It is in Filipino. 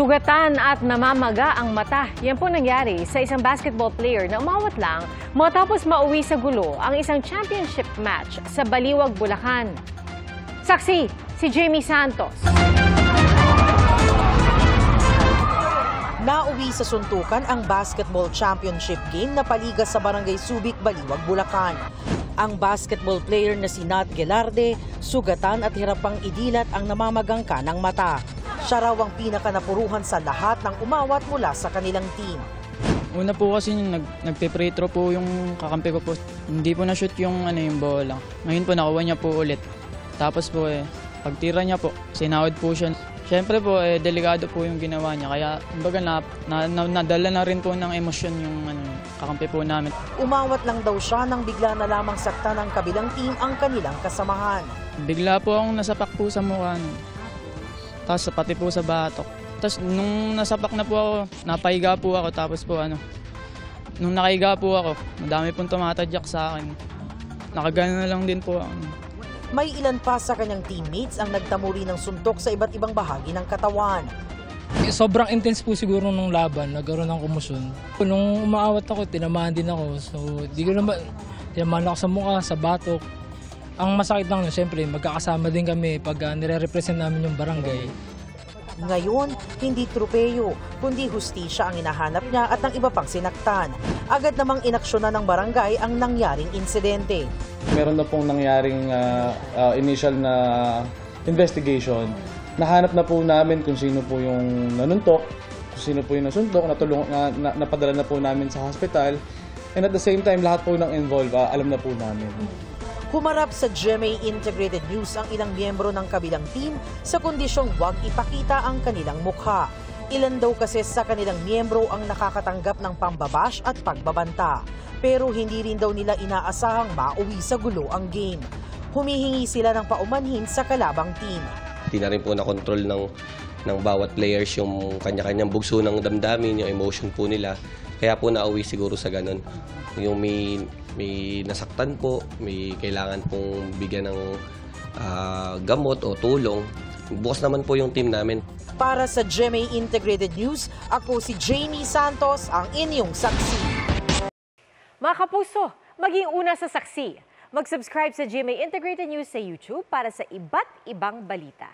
Sugatan at namamaga ang mata. Yan po nangyari sa isang basketball player na umawat lang matapos mauwi sa gulo ang isang championship match sa Baliwag, Bulacan. Saksi, si Jamie Santos. Nauwi sa suntukan ang basketball championship game na paliga sa Barangay Subic, Baliwag, Bulacan. Ang basketball player na si Nat Gelarde, sugatan at hirapang idilat ang namamagang kanang mata. Siya raw ang pinakanapuruhan sa lahat ng umawat mula sa kanilang team. Una po kasi nagpe-free throw po yung kakampi ko po. Hindi po na-shoot yung bola. Ngayon po nakuha niya po ulit. Tapos po pagtira niya po, sinawad po siya. Siyempre po delikado po yung ginawa niya. Kaya kumbaga nadala na rin po ng emosyon yung kakampi po namin. Umawat lang daw siya nang bigla na lamang sakta ng kabilang team ang kanilang kasamahan. Bigla po akong nasapak po sa mukha. Tapos pati po sa batok. Tapos nung nasapak na po ako, napahiga po ako. Tapos po nung nakahiga po ako, madami pong tumatadyak sa akin. Nakagano na lang din po ako. May ilan pa sa kanyang teammates ang nagtamuri ng suntok sa iba't ibang bahagi ng katawan. Sobrang intense po siguro nung laban, nagkaroon ng kumusyon. Nung umaawat ako, tinamaan din ako. So, tinamaan ako sa mukha, sa batok. Ang masakit lang nun, siyempre, magkakasama din kami pag nire-represent namin yung barangay. Ngayon, hindi tropeyo, kundi hustisya ang hinahanap niya at ng iba pang sinaktan. Agad namang inaksyonan ng barangay ang nangyaring insidente. Meron na pong nangyaring initial na investigation. Nahanap na po namin kung sino po yung nanuntok, kung sino po yung nasuntok, napadala na po namin sa hospital. And at the same time, lahat po ng involved, alam na po namin. Humarap sa GMA Integrated News ang ilang miyembro ng kabilang team sa kondisyong huwag ipakita ang kanilang mukha. Ilan daw kasi sa kanilang miyembro ang nakakatanggap ng pambabash at pagbabanta. Pero hindi rin daw nila inaasahang mauwi sa gulo ang game. Humihingi sila ng paumanhin sa kalabang team. Hindi na rin po na-control ng bawat players yung kanya-kanyang bugso ng damdamin, yung emotion po nila. Kaya po nauwi siguro sa ganun. Yung may nasaktan po, may kailangan pong bigyan ng gamot o tulong. Bukas naman po yung team namin. Para sa GMA Integrated News, ako si Jamie Santos, ang inyong saksi. Mga kapuso, maging una sa saksi. Mag-subscribe sa GMA Integrated News sa YouTube para sa iba't ibang balita.